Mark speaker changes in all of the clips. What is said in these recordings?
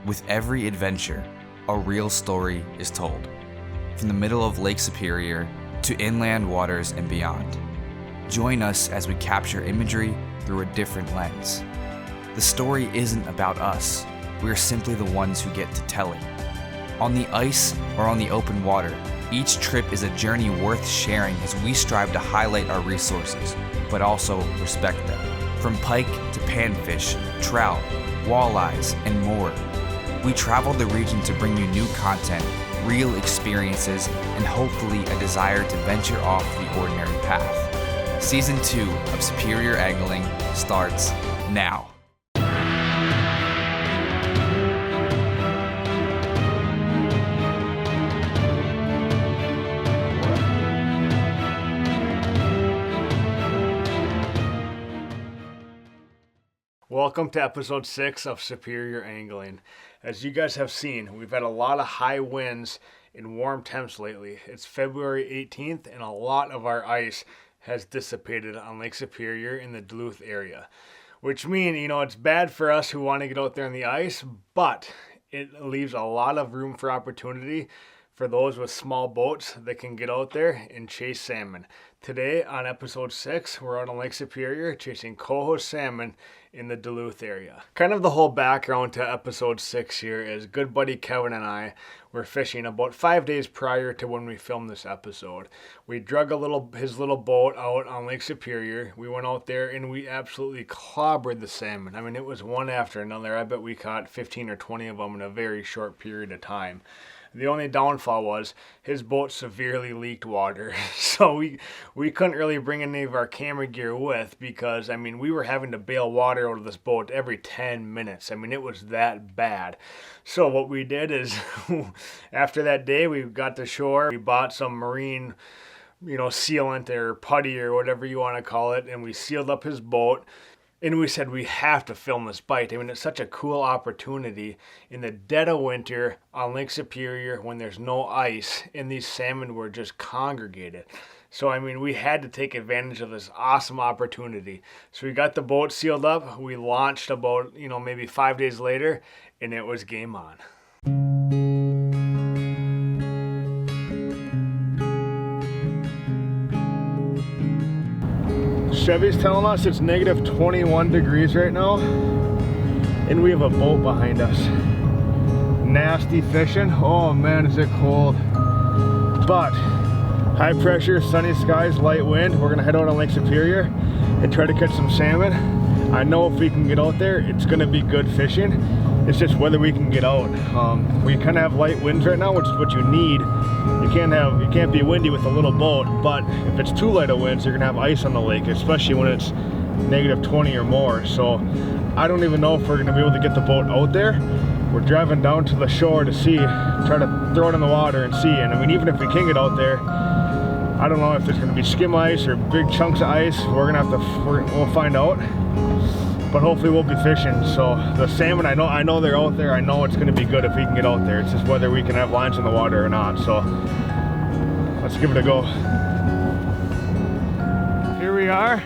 Speaker 1: With every adventure, a real story is told. From the middle of Lake Superior to inland waters and beyond. Join us as we capture imagery through a different lens. The story isn't about us. We're simply the ones who get to tell it. On the ice or on the open water, each trip is a journey worth sharing as we strive to highlight our resources, but also respect them. From pike to panfish, trout, walleyes, and more. We traveled the region to bring you new content, real experiences, and hopefully a desire to venture off the ordinary path. Season 2 of Superior Angling starts now.
Speaker 2: Welcome to episode 6 of Superior Angling. As you guys have seen, we've had a lot of high winds and warm temps lately. It's February 18th and a lot of our ice has dissipated on Lake Superior in the Duluth area. Which means, it's bad for us who want to get out there on the ice, but it leaves a lot of room for opportunity for those with small boats that can get out there and chase salmon. Today on episode 6, we're out on Lake Superior chasing Coho Salmon in the Duluth area. Kind of the whole background to episode 6 here is good buddy Kevin and I were fishing about 5 days prior to when we filmed this episode. We drug his little boat out on Lake Superior. We went out there and we absolutely clobbered the salmon. I mean, it was one after another. I bet we caught 15 or 20 of them in a very short period of time. The only downfall was his boat severely leaked water. So we couldn't really bring any of our camera gear with because, we were having to bail water out of this boat every 10 minutes. It was that bad. So what we did is after that day, we got to shore. We bought some marine, sealant or putty or whatever you want to call it. And we sealed up his boat. And we said, we have to film this bite. It's such a cool opportunity in the dead of winter on Lake Superior when there's no ice and these salmon were just congregated. So, we had to take advantage of this awesome opportunity. So we got the boat sealed up. We launched about, maybe 5 days later, and it was game on. Chevy's telling us it's negative 21 degrees right now, and we have a boat behind us. Nasty fishing. Oh man, is it cold. But high pressure, sunny skies, light wind. We're gonna head out on Lake Superior and try to catch some salmon. I know if we can get out there, it's gonna be good fishing. It's just whether we can get out. We kind of have light winds right now, which is what you need. You can't be windy with a little boat, but if it's too light of winds, you're gonna have ice on the lake, especially when it's negative 20 or more. So I don't even know if we're gonna be able to get the boat out there. We're driving down to the shore to see, try to throw it in the water and see. And even if we can get out there, I don't know if there's gonna be skim ice or big chunks of ice. We'll find out. But hopefully we'll be fishing. So the salmon, I know they're out there. I know it's gonna be good if we can get out there. It's just whether we can have lines in the water or not. So let's give it a go. Here we are.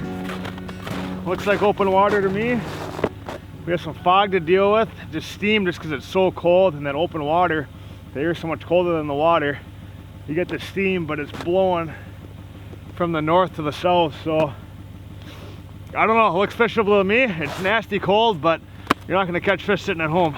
Speaker 2: Looks like open water to me. We have some fog to deal with. Just steam just because it's so cold, and that open water, the air's so much colder than the water. You get the steam, but it's blowing from the north to the south. So I don't know, it looks fishable to me. It's nasty cold, but you're not gonna catch fish sitting at home.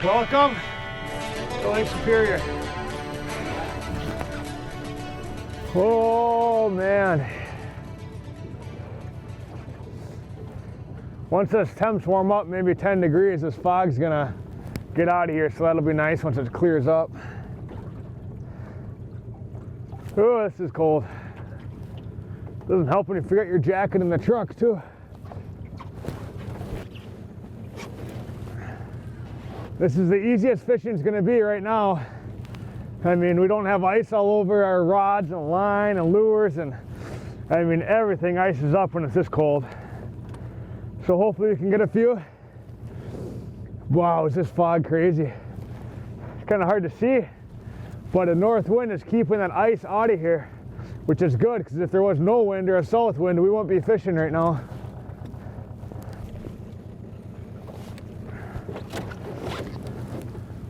Speaker 2: Welcome to Lake Superior. Oh man. Once this temps warm up, maybe 10 degrees, this fog's gonna get out of here, so that'll be nice once it clears up. Oh, this is cold. Doesn't help when you forget your jacket in the truck too. This is the easiest fishing's gonna be right now. I mean, we don't have ice all over our rods and line and lures, and I mean, everything ices up when it's this cold. So hopefully we can get a few. Wow, is this fog crazy? It's kind of hard to see, but a north wind is keeping that ice out of here, which is good, because if there was no wind or a south wind, we wouldn't be fishing right now.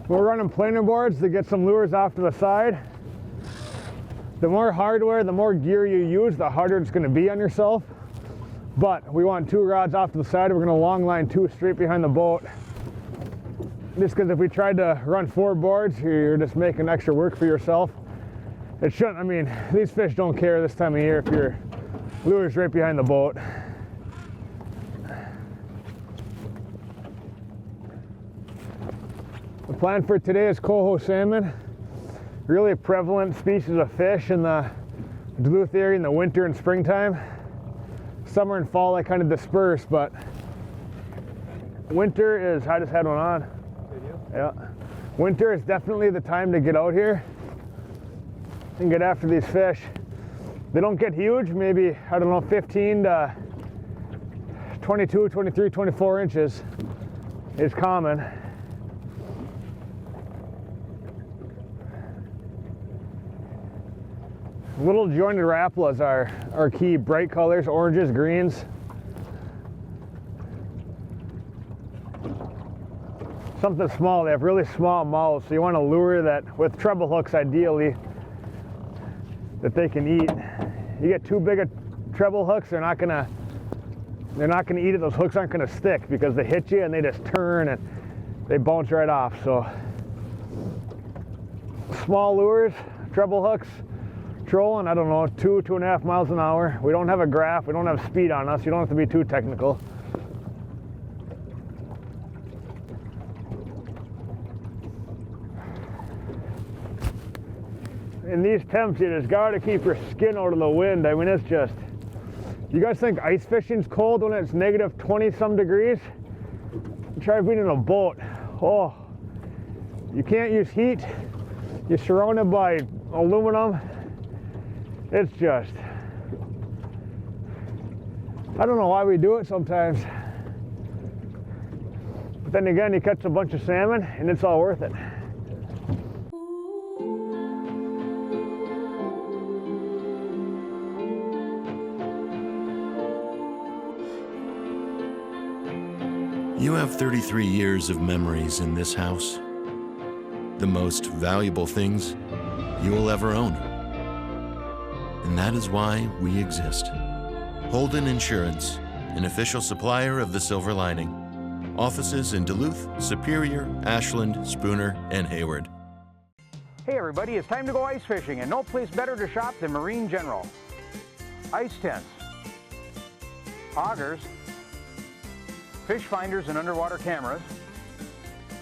Speaker 2: We're running planer boards to get some lures off to the side. The more hardware, the more gear you use, the harder it's going to be on yourself. But we want 2 rods off to the side. We're going to long line 2 straight behind the boat. Just because if we tried to run 4 boards, you're just making extra work for yourself. It shouldn't, I mean, these fish don't care this time of year if your lure's right behind the boat. The plan for today is coho salmon. Really a prevalent species of fish in the Duluth area in the winter and springtime. Summer and fall they kind of disperse, but winter is, I just had one on. Did you? Yeah. Winter is definitely the time to get out here and get after these fish. They don't get huge, maybe, I don't know, 15 to 22, 23, 24 inches is common. Little jointed rapalas are our key, bright colors, oranges, greens. Something small, they have really small mouths, so you want a lure that, with treble hooks ideally, that they can eat. You get too big of treble hooks, they're not gonna eat it. Those hooks aren't gonna stick because they hit you and they just turn and they bounce right off. So small lures, treble hooks, trolling, I don't know, 2.5 miles an hour. We don't have a graph, we don't have speed on us, you don't have to be too technical. In these temps, you just gotta keep your skin out of the wind. I mean, it's just, you guys think ice fishing's cold when it's negative 20 some degrees? Try being in a boat. Oh, you can't use heat. You're surrounded by aluminum. It's just, I don't know why we do it sometimes. But then again, you catch a bunch of salmon and it's all worth it.
Speaker 3: You have 33 years of memories in this house. The most valuable things you will ever own. And that is why we exist. Holden Insurance, an official supplier of the Silver Lining. Offices in Duluth, Superior, Ashland, Spooner, and Hayward.
Speaker 4: Hey everybody, it's time to go ice fishing, and no place better to shop than Marine General. Ice tents, augers, fish finders and underwater cameras,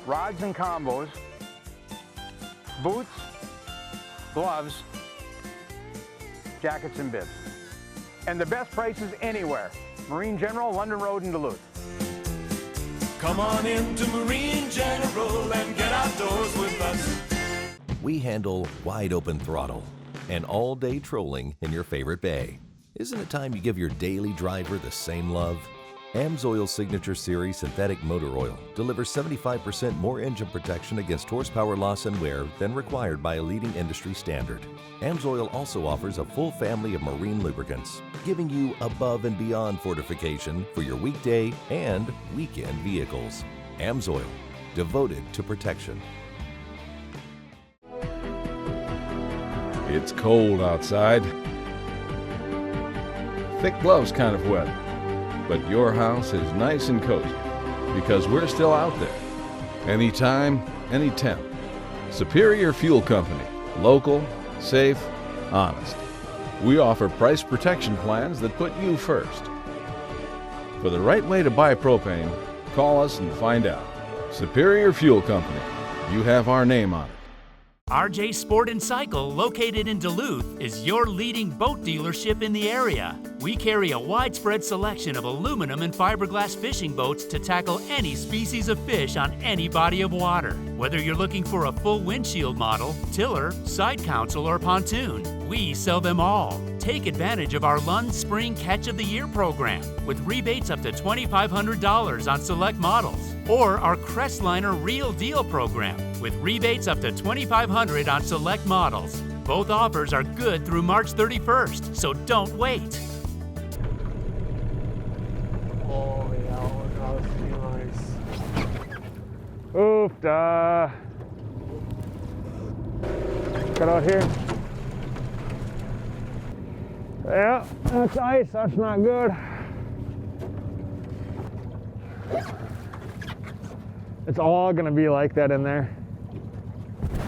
Speaker 4: rods and combos, boots, gloves, jackets and bibs. And the best prices anywhere. Marine General, London Road in Duluth.
Speaker 5: Come on into Marine General and get outdoors with us.
Speaker 6: We handle wide open throttle and all-day trolling in your favorite bay. Isn't it time you give your daily driver the same love? AMSOIL Signature Series Synthetic Motor Oil delivers 75% more engine protection against horsepower loss and wear than required by a leading industry standard. AMSOIL also offers a full family of marine lubricants, giving you above and beyond fortification for your weekday and weekend vehicles. AMSOIL, devoted to protection.
Speaker 7: It's cold outside. Thick gloves kind of wet. But your house is nice and cozy because we're still out there. Anytime, any temp. Superior Fuel Company. Local, safe, honest. We offer price protection plans that put you first. For the right way to buy propane, call us and find out. Superior Fuel Company. You have our name on it.
Speaker 8: RJ Sport and Cycle, located in Duluth, is your leading boat dealership in the area. We carry a widespread selection of aluminum and fiberglass fishing boats to tackle any species of fish on any body of water. Whether you're looking for a full windshield model, tiller, side console, or pontoon, we sell them all. Take advantage of our Lund Spring Catch of the Year program with rebates up to $2,500 on select models, or our Crestliner Real Deal program with rebates up to $2,500 on select models. Both offers are good through March 31st, so don't wait.
Speaker 2: Oh yeah, look how this is nice. Oof-da. Cut out here. Yeah, that's ice, that's not good. It's all gonna be like that in there.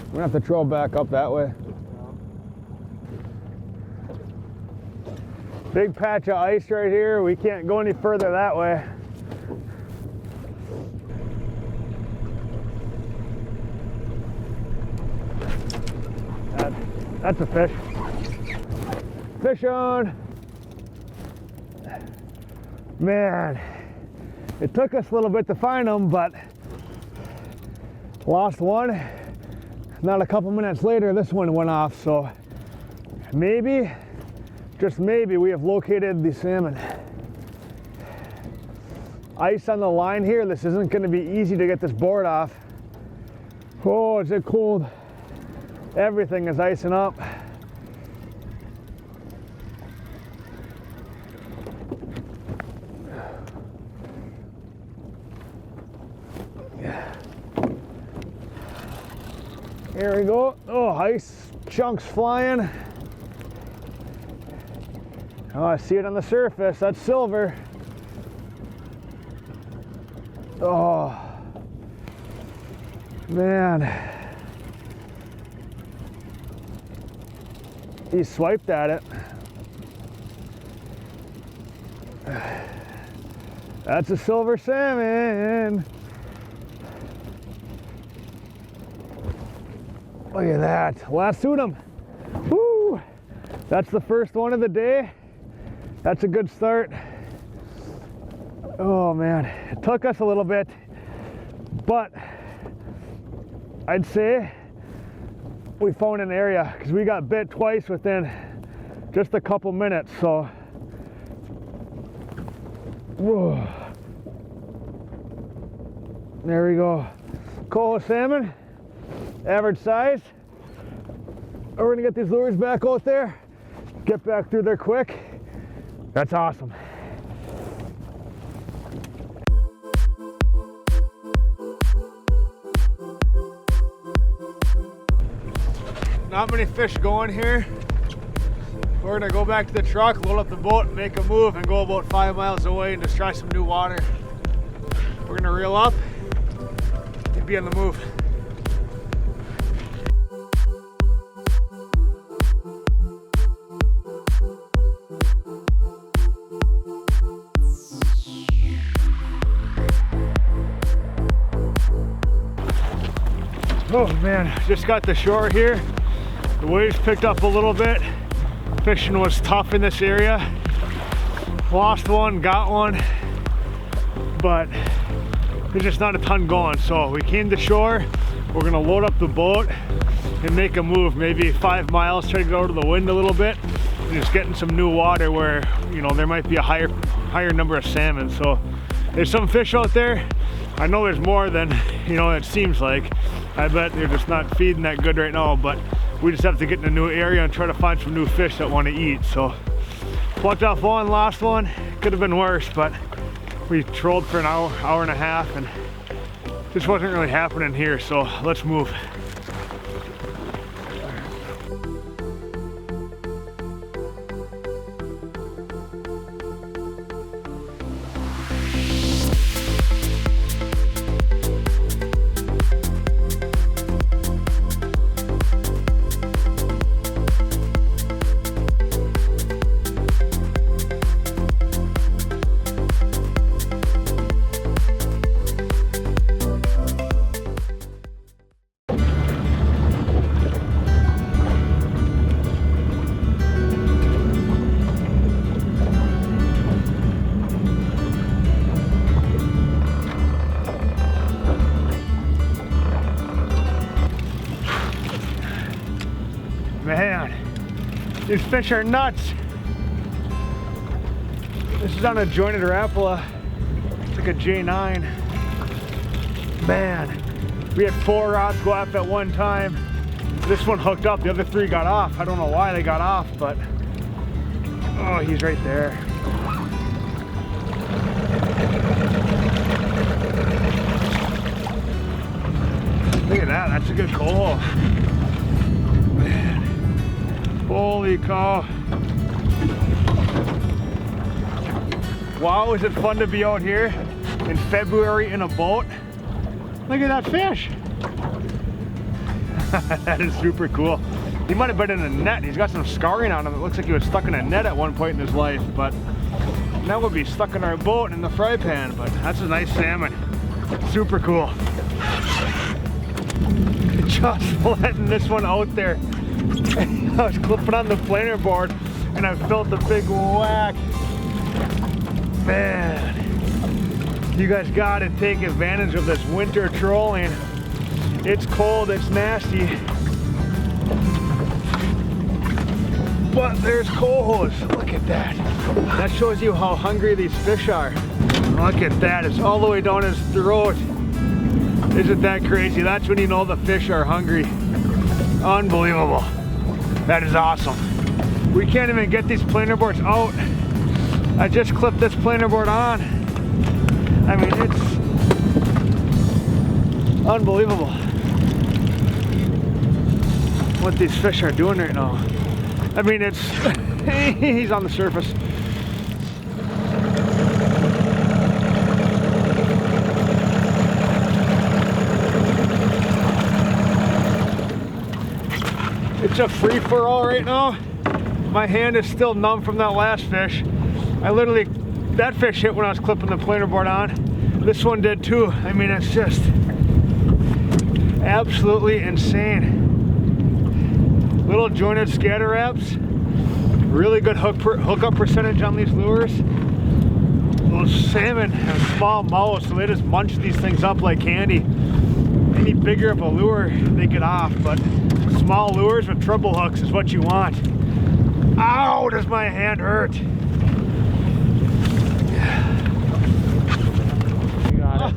Speaker 2: We're gonna have to troll back up that way. Big patch of ice right here. We can't go any further that way. That's a fish. Fish on. Man, it took us a little bit to find them, but lost one. Not a couple minutes later, this one went off, so maybe, just maybe, we have located the salmon. Ice on the line here. This isn't going to be easy to get this board off. Oh, is it cold? Everything is icing up. Here we go. Oh, ice chunks flying. Oh, I see it on the surface. That's silver. Oh, man. He swiped at it. That's a silver salmon. Look at that. Lassoed him. Woo! That's the first one of the day. That's a good start. Oh man, it took us a little bit, but I'd say we found an area because we got bit twice within just a couple minutes. So, whoa. There we go. Coho salmon. Average size. We're gonna get these lures back out there, get back through there quick. That's awesome. Not many fish going here. We're gonna go back to the truck, load up the boat, make a move, and go about 5 miles away and just try some new water. We're gonna reel up and be on the move. Oh man, just got the shore here. The waves picked up a little bit. Fishing was tough in this area. Lost one, got one, but there's just not a ton going. So we came to shore. We're gonna load up the boat and make a move, maybe 5 miles, try to go to the wind a little bit, and just getting some new water where, you know, there might be a higher number of salmon. So there's some fish out there. I know there's more than, you know, it seems like. I bet they're just not feeding that good right now, but we just have to get in a new area and try to find some new fish that want to eat. So plucked off one, lost one. Could have been worse, but we trolled for an hour and a half, and this wasn't really happening here. So let's move. Man, these fish are nuts. This is on a jointed Rapala. It's like a J9. Man, we had 4 rods go off at one time. This one hooked up, the other 3 got off. I don't know why they got off, but oh, he's right there. Look at that, that's a good coho. Man, holy cow. Wow, is it fun to be out here in February in a boat? Look at that fish. That is super cool. He might have been in a net. He's got some scarring on him. It looks like he was stuck in a net at one point in his life, but that would be stuck in our boat in the fry pan, but that's a nice salmon. Super cool. Just letting this one out there. I was clipping on the planer board and I felt a big whack. Man, you guys gotta take advantage of this winter trolling. It's cold, it's nasty. But there's cohos, look at that. That shows you how hungry these fish are. Look at that, it's all the way down his throat. Isn't that crazy? That's when you know the fish are hungry. Unbelievable. That is awesome. We can't even get these planer boards out. I just clipped this planer board on. I mean, it's unbelievable what these fish are doing right now. I mean, it's, he's on the surface. It's a free-for-all right now. My hand is still numb from that last fish. I literally, that fish hit when I was clipping the planer board on. This one did too. I mean, it's just absolutely insane. Little jointed scatter wraps. Really good hookup percentage on these lures. Those salmon have small mouths, so they just munch these things up like candy. Any bigger of a lure, they get off, but small lures with treble hooks is what you want. Ow, does my hand hurt? You got it.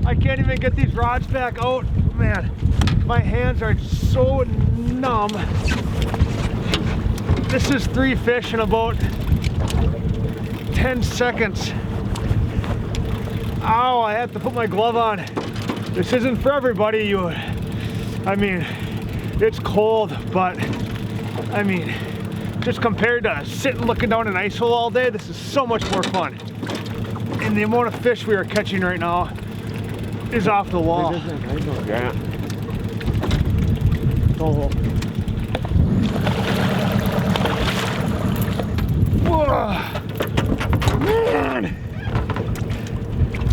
Speaker 2: I can't even get these rods back out. Man, my hands are so numb. This is 3 fish in about 10 seconds. Ow, I have to put my glove on. This isn't for everybody. I mean, it's cold, but I mean, just compared to sitting looking down an ice hole all day, this is so much more fun. And the amount of fish we are catching right now is off the wall.
Speaker 4: Yeah.
Speaker 2: Oh. Whoa. Man!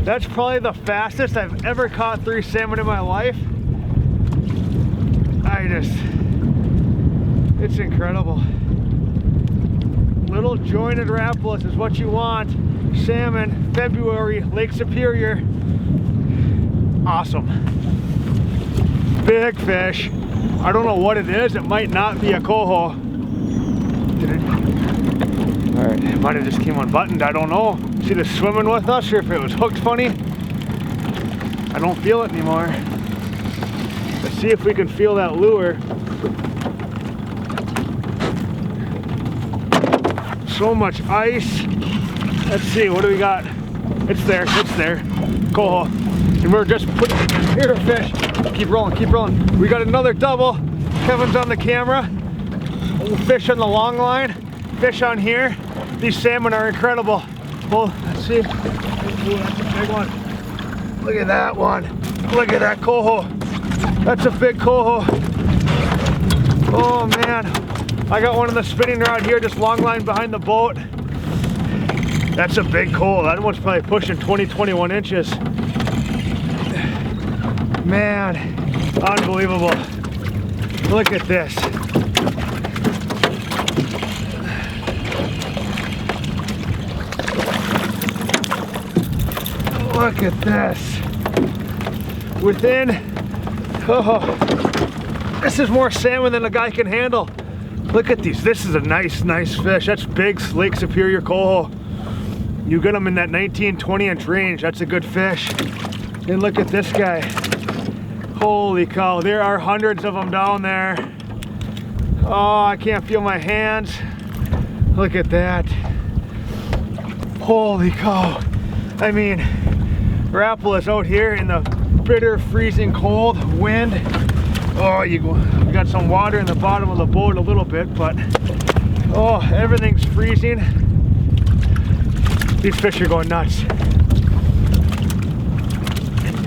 Speaker 2: That's probably the fastest I've ever caught 3 salmon in my life. It's incredible. Little jointed Rapalas is what you want. Salmon, February, Lake Superior. Awesome. Big fish. I don't know what it is. It might not be a coho. All right, it might have just came unbuttoned. I don't know. Is it swimming with us or if it was hooked funny? I don't feel it anymore. Let's see if we can feel that lure. So much ice. Let's see, what do we got? It's there, coho. And we're just putting here fish. Keep rolling, keep rolling. We got another double. Kevin's on the camera. Fish on the long line, fish on here. These salmon are incredible. Well, let's see. Ooh, that's a big one. Look at that one. Look at that coho. That's a big coho. Oh man. I got one in the spinning rod here, just long line behind the boat. That's a big coho. That one's probably pushing 20, 21 inches. Man, unbelievable. Look at this. Look at this. Within This is more salmon than a guy can handle. Look at these. This is a nice fish. That's big Lake Superior Coho. You get them in that 19, 20-inch range. That's a good fish. And look at this guy. Holy cow, there are hundreds of them down there. Oh, I can't feel my hands. Look at that. Holy cow. I mean, Rapple is out here in the bitter, freezing cold wind. Oh, we got some water in the bottom of the boat a little bit, but oh, everything's freezing. These fish are going nuts.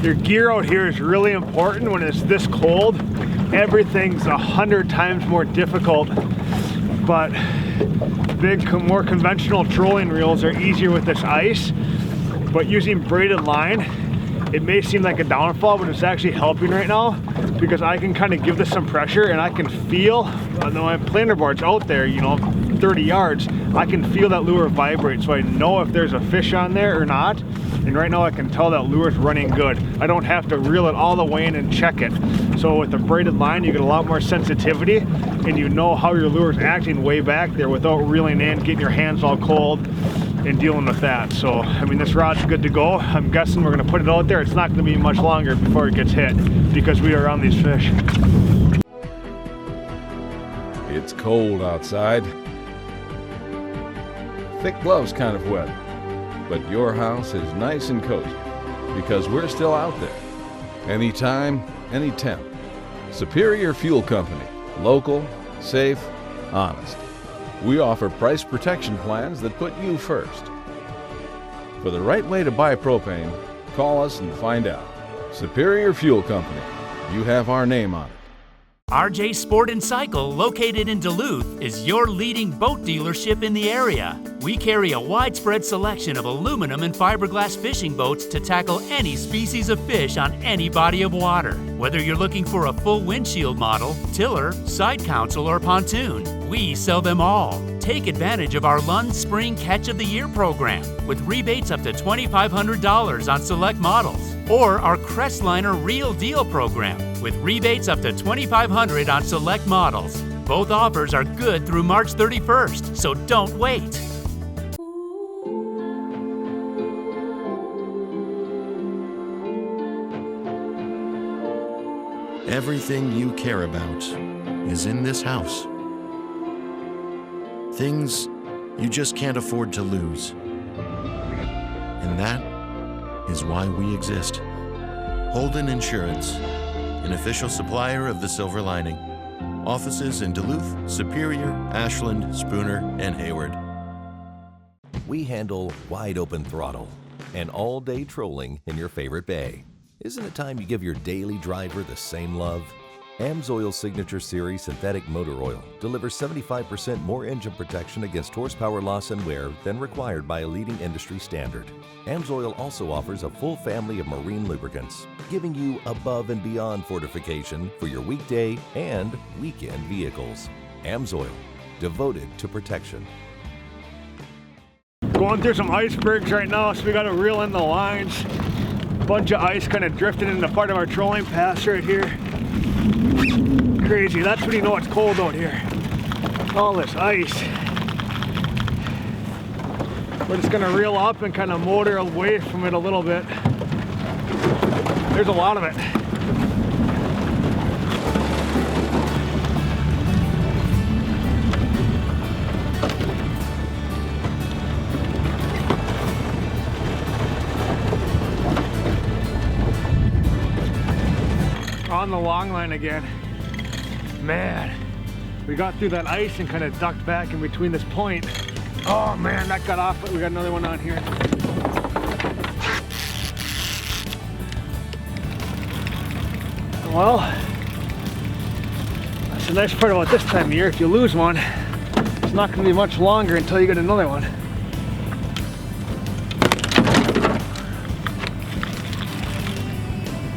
Speaker 2: Your gear out here is really important when it's this cold. Everything's 100 times more difficult, but big, more conventional trolling reels are easier with this ice. But using braided line, it may seem like a downfall, but it's actually helping right now because I can kind of give this some pressure and I can feel, though my planer board's out there, you know, 30 yards, I can feel that lure vibrate, so I know if there's a fish on there or not. And right now I can tell that lure's running good. I don't have to reel it all the way in and check it. So with the braided line, you get a lot more sensitivity and you know how your lure's acting way back there without reeling in, getting your hands all cold and dealing with that. So, I mean, this rod's good to go. I'm guessing we're gonna put it out there. It's not gonna be much longer before it gets hit because we are on these fish.
Speaker 7: It's cold outside. Thick gloves kind of wet. But your house is nice and cozy because we're still out there. Anytime, any temp. Superior Fuel Company. Local, safe, honest. We offer price protection plans that put you first. For the right way to buy propane, call us and find out. Superior Fuel Company. You have our name on it.
Speaker 8: RJ Sport and Cycle, located in Duluth, is your leading boat dealership in the area. We carry a widespread selection of aluminum and fiberglass fishing boats to tackle any species of fish on any body of water. Whether you're looking for a full windshield model, tiller, side console, or pontoon, we sell them all. Take advantage of our Lund Spring Catch of the Year program with rebates up to $2,500 on select models. Or our Crestliner Real Deal program with rebates up to $2,500 on select models. Both offers are good through March 31st, so don't wait.
Speaker 3: Everything you care about is in this house. Things you just can't afford to lose. And that is why we exist. Holden Insurance, an official supplier of the Silver Lining. Offices in Duluth, Superior, Ashland, Spooner, and Hayward.
Speaker 6: We handle wide open throttle and all-day trolling in your favorite bay. Isn't it time you give your daily driver the same love? AMSOIL Signature Series Synthetic Motor Oil delivers 75% more engine protection against horsepower loss and wear than required by a leading industry standard. AMSOIL also offers a full family of marine lubricants, giving you above and beyond fortification for your weekday and weekend vehicles. AMSOIL, devoted to protection.
Speaker 2: Going through some icebergs right now, so we gotta reel in the lines. Bunch of ice kind of drifted into part of our trolling pass right here. Crazy, that's when you know it's cold out here. All this ice. We're just gonna reel up and kind of motor away from it a little bit. There's a lot of it. On the long line again. Man, we got through that ice and kind of ducked back in between this point. Oh man, that got off, but we got another one on here. Well, that's the nice part about this time of year. If you lose one, it's not going to be much longer until you get another one.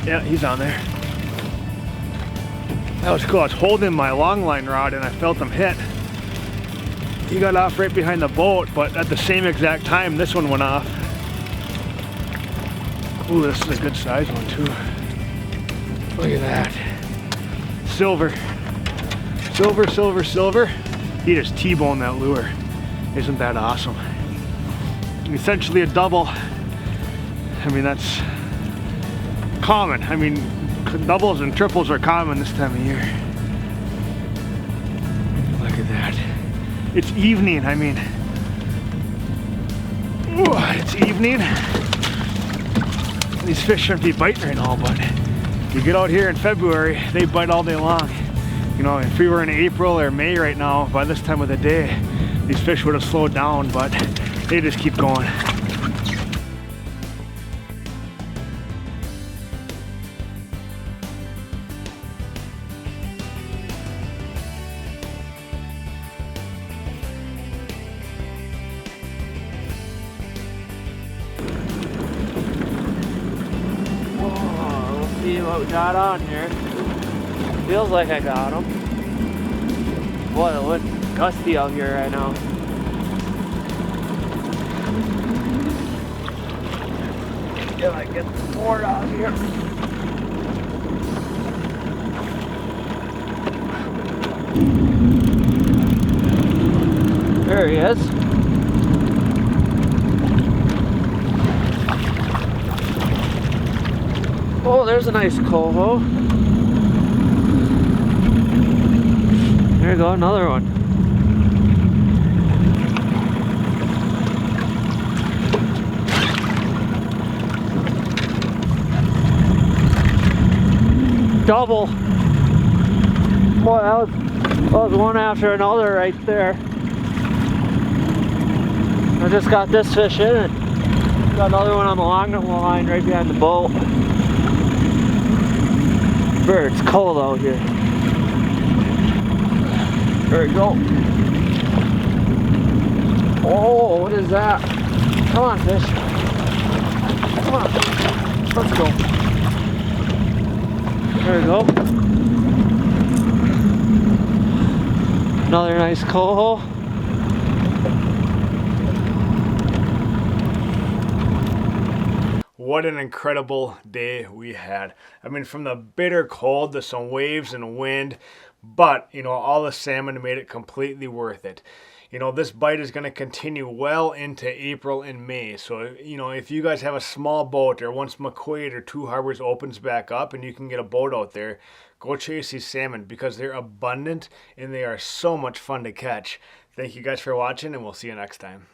Speaker 2: Yeah, he's on there. That was cool. I was holding my long line rod and I felt him hit. He got off right behind the boat, but at the same exact time, this one went off. Ooh, this is a good size one too. Look at that. silver. Silver, silver, silver. He just T-boned that lure. Isn't that awesome? Essentially a double. I mean, that's common. I mean, doubles and triples are common this time of year. Look at that. It's evening, I mean. Ooh, it's evening. These fish shouldn't be biting right now, but you get out here in February, they bite all day long. You know, if we were in April or May right now, by this time of the day, these fish would have slowed down, but they just keep going.
Speaker 9: See what we got on here. Feels like I got him. Boy, the wind's gusty out here right now. If I get the board out here. There he is. Oh, there's a nice coho. There you go, another one. Double. Boy, that was one after another right there. I just got this fish in it. Got another one on the long line right behind the boat. It's cold out here. There we go. Oh, what is that? Come on, fish. Come on. Let's go. There we go. Another nice coho.
Speaker 2: What an incredible day we had. I mean, from the bitter cold to some waves and wind, but, you know, all the salmon made it completely worth it. You know, this bite is going to continue well into April and May. So, you know, if you guys have a small boat, or once McQuaid or Two Harbors opens back up and you can get a boat out there, go chase these salmon because they're abundant and they are so much fun to catch. Thank you guys for watching, and we'll see you next time.